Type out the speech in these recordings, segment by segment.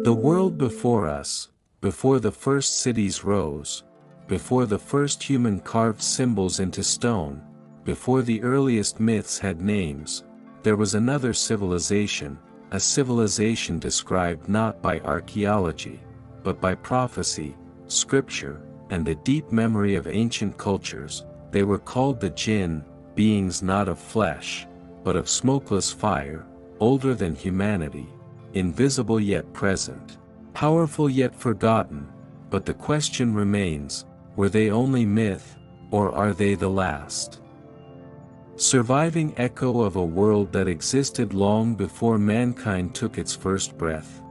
The world before us, before the first cities rose, before the first human carved symbols into stone, before the earliest myths had names, there was another civilization, a civilization described not by archaeology, but by prophecy, scripture, and the deep memory of ancient cultures. They were called the Djinn, beings not of flesh, but of smokeless fire, older than humanity, invisible yet present, powerful yet forgotten. But the question remains, were they only myth, or are they the last surviving echo of a world that existed long before mankind took its first breath?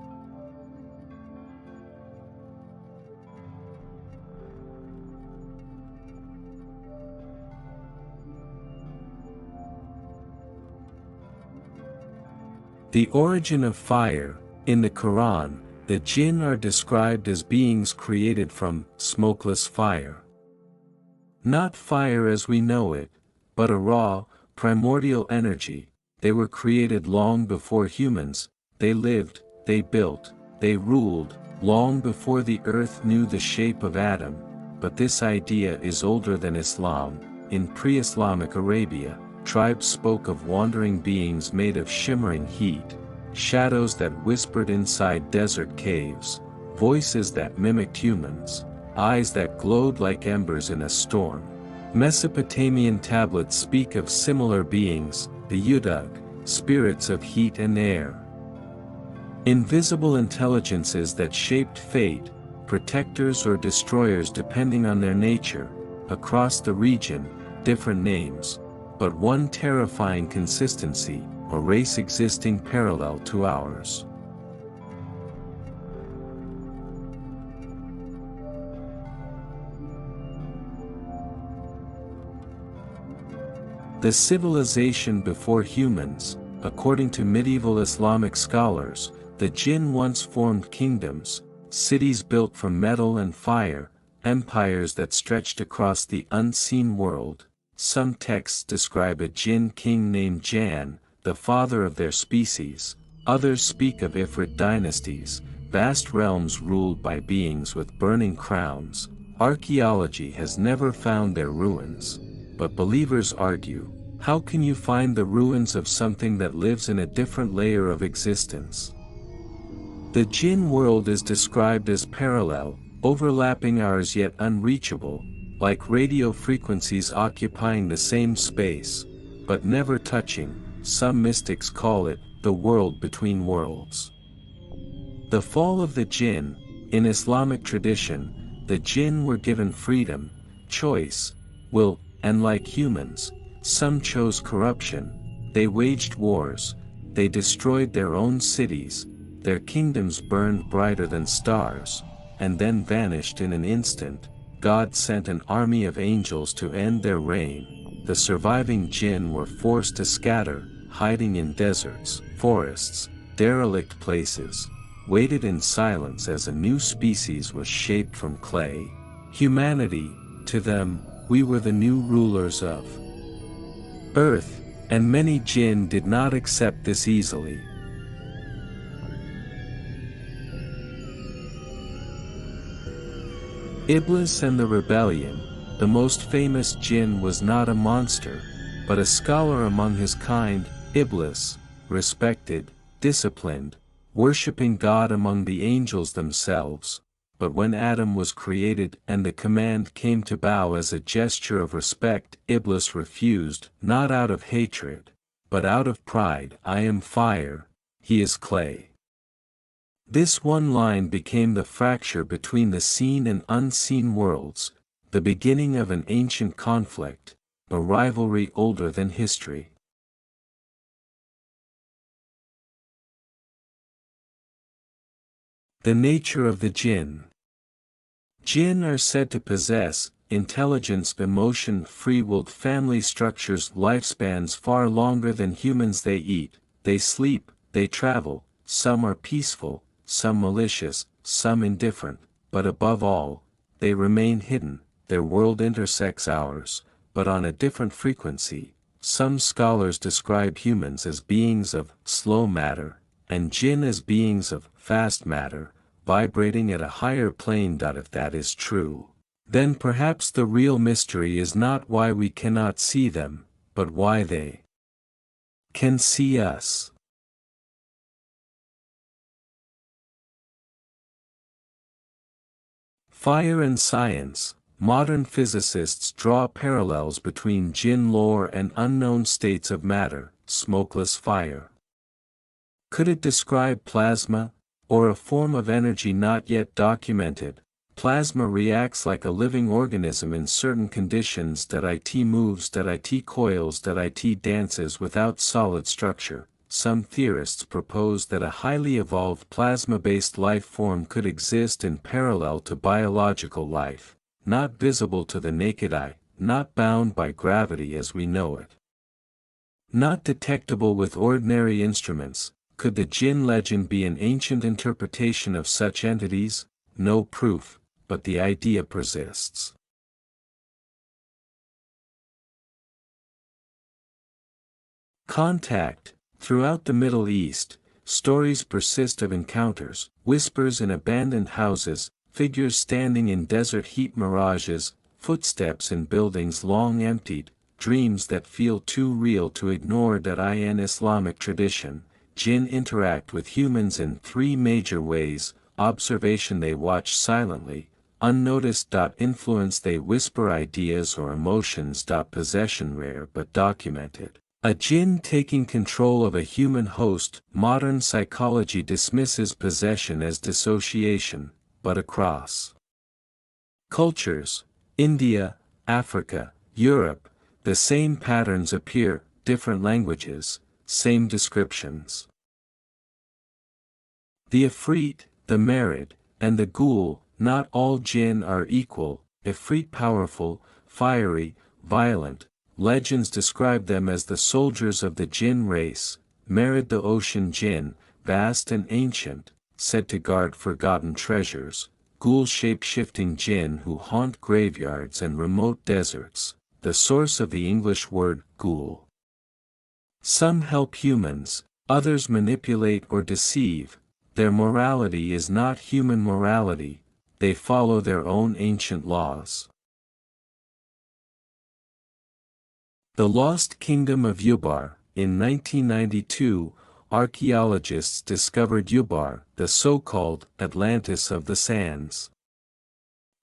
The origin of fire. In the Quran, the Jinn are described as beings created from smokeless fire. Not fire as we know it, but a raw, primordial energy. They were created long before humans. They lived, they built, they ruled, long before the earth knew the shape of Adam. But this idea is older than Islam. In pre-Islamic Arabia, tribes spoke of wandering beings made of shimmering heat, shadows that whispered inside desert caves, voices that mimicked humans, eyes that glowed like embers in a storm. Mesopotamian tablets speak of similar beings, the Yudug, spirits of heat and air. Invisible intelligences that shaped fate, protectors or destroyers depending on their nature. Across the region, different names, but one terrifying consistency, a race existing parallel to ours. The civilization before humans. According to medieval Islamic scholars, the Jinn once formed kingdoms, cities built from metal and fire, empires that stretched across the unseen world. Some texts describe a Jinn king named Jan, the father of their species. Others speak of Ifrit dynasties, vast realms ruled by beings with burning crowns. Archaeology has never found their ruins. But believers argue, how can you find the ruins of something that lives in a different layer of existence? The Jinn world is described as parallel, overlapping ours yet unreachable, like radio frequencies occupying the same space, but never touching. Some mystics call it the world between worlds. The fall of the Jinn. In Islamic tradition, the Jinn were given freedom, choice, will, and like humans, some chose corruption. They waged wars, they destroyed their own cities, their kingdoms burned brighter than stars, and then vanished in an instant. God sent an army of angels to end their reign. The surviving Jinn were forced to scatter, hiding in deserts, forests, derelict places, waited in silence as a new species was shaped from clay. Humanity, to them, we were the new rulers of Earth, and many Jinn did not accept this easily. Iblis and the Rebellion. The most famous Jinn was not a monster, but a scholar among his kind. Iblis, respected, disciplined, worshipping God among the angels themselves. But when Adam was created and the command came to bow as a gesture of respect, Iblis refused, not out of hatred, but out of pride. I am fire, he is clay. This one line became the fracture between the seen and unseen worlds, the beginning of an ancient conflict, a rivalry older than history. The nature of the Jinn. Jinn are said to possess intelligence, emotion, free-willed family structures, lifespans far longer than humans. They eat, they sleep, they travel. Some are peaceful, some malicious, some indifferent, but above all, they remain hidden. Their world intersects ours, but on a different frequency. Some scholars describe humans as beings of slow matter, and Djinn as beings of fast matter, vibrating at a higher plane. If that is true, then perhaps the real mystery is not why we cannot see them, but why they can see us. Fire and science. Modern physicists draw parallels between Djinn lore and unknown states of matter, smokeless fire. Could it describe plasma, or a form of energy not yet documented? Plasma reacts like a living organism in certain conditions. It moves, it coils, it dances without solid structure. Some theorists propose that a highly evolved plasma-based life form could exist in parallel to biological life, not visible to the naked eye, not bound by gravity as we know it, not detectable with ordinary instruments. Could the Djinn legend be an ancient interpretation of such entities? No proof, but the idea persists. Contact. Throughout the Middle East, stories persist of encounters, whispers in abandoned houses, figures standing in desert heat mirages, footsteps in buildings long emptied, dreams that feel too real to ignore. In Islamic tradition, Djinn interact with humans in three major ways: observation, they watch silently; unnoticed. Influence, they whisper ideas or emotions. Possession, rare but documented, a Djinn taking control of a human host. Modern psychology dismisses possession as dissociation, but across cultures, India, Africa, Europe, the same patterns appear, different languages, same descriptions. The Ifrit, the Merid, and the Ghoul. Not all Djinn are equal. Ifrit powerful, fiery, violent. Legends describe them as the soldiers of the Djinn race. Merid, the ocean Djinn, vast and ancient, said to guard forgotten treasures. Ghoul, shape-shifting Djinn who haunt graveyards and remote deserts, the source of the English word ghoul. Some help humans, others manipulate or deceive. Their morality is not human morality, they follow their own ancient laws. The Lost Kingdom of Ubar. In 1992, archaeologists discovered Ubar, the so-called Atlantis of the Sands.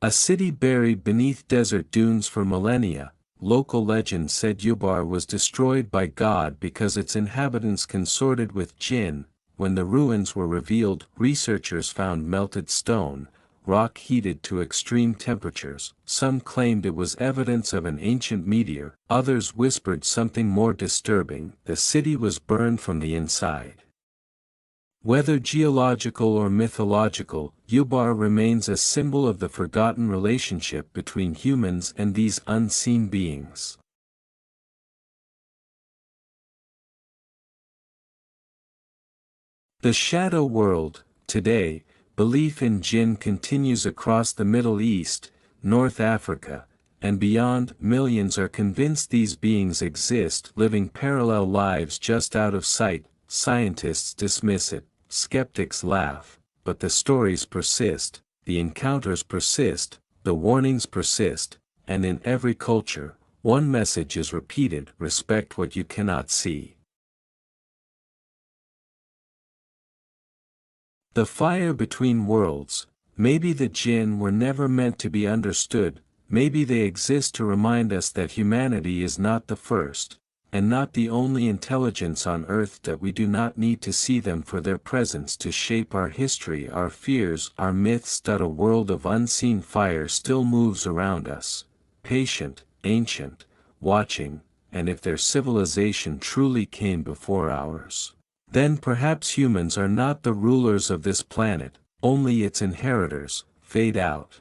A city buried beneath desert dunes for millennia. Local legend said Ubar was destroyed by God because its inhabitants consorted with Djinn. When the ruins were revealed, researchers found melted stone, rock heated to extreme temperatures. Some claimed it was evidence of an ancient meteor, others whispered something more disturbing: the city was burned from the inside. Whether geological or mythological, Ubar remains a symbol of the forgotten relationship between humans and these unseen beings. The Shadow World. Today, belief in Djinn continues across the Middle East, North Africa, and beyond. Millions are convinced these beings exist, living parallel lives just out of sight. Scientists dismiss it, skeptics laugh, but the stories persist, the encounters persist, the warnings persist, and in every culture, one message is repeated: respect what you cannot see. The fire between worlds. Maybe the Djinn were never meant to be understood, maybe they exist to remind us that humanity is not the first, and not the only intelligence on earth, that we do not need to see them for their presence to shape our history, our fears, our myths. A world of unseen fire still moves around us, patient, ancient, watching, and if their civilization truly came before ours, then perhaps humans are not the rulers of this planet, only its inheritors. Fade out.